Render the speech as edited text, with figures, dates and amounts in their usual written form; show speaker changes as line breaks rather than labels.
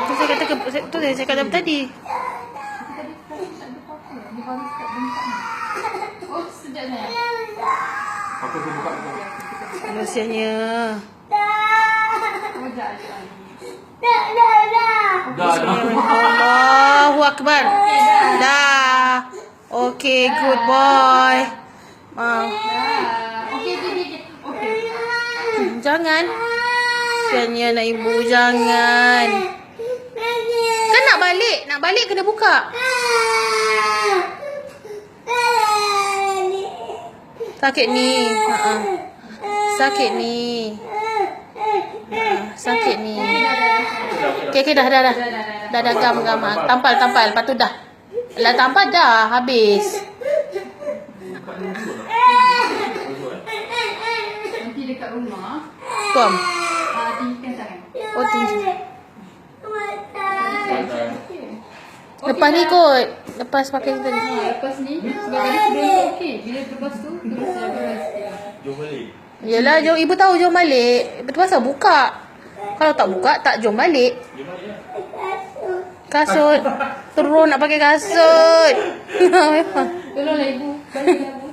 Tu saya kata tu saya kata tadi.
Oh, sejak saya.
Aku buka tu.
Manusianya.
Oh, dah.
Allahu Akbar. Dah. Okay, good boy.
Okey.
Jangan. Kesiannya anak ibu, jangan. Kan nak balik kena buka. Sakit ni. Sakit ni. Sakit ni. Okey, dah. Dah gam. Tampal. Lepas tu dah. Lah tampal dah habis.
Nanti dekat rumah.
Kom.
Tinggikan tangan.
Oh, tinggi. Lepas ni kot. Lepas pakai tadi.
Lepas ni, sebab tadi sebelum okey. Bila lepas tu, terus saya beras.
Jom balik.
Yelah, jom. Ibu tahu jom balik. Betul pasal buka. Kalau tak buka, tak jom balik.
Jom balik lah.
Kasut. Terus nak pakai kasut.
Tolonglah ibu. Baliklah ibu.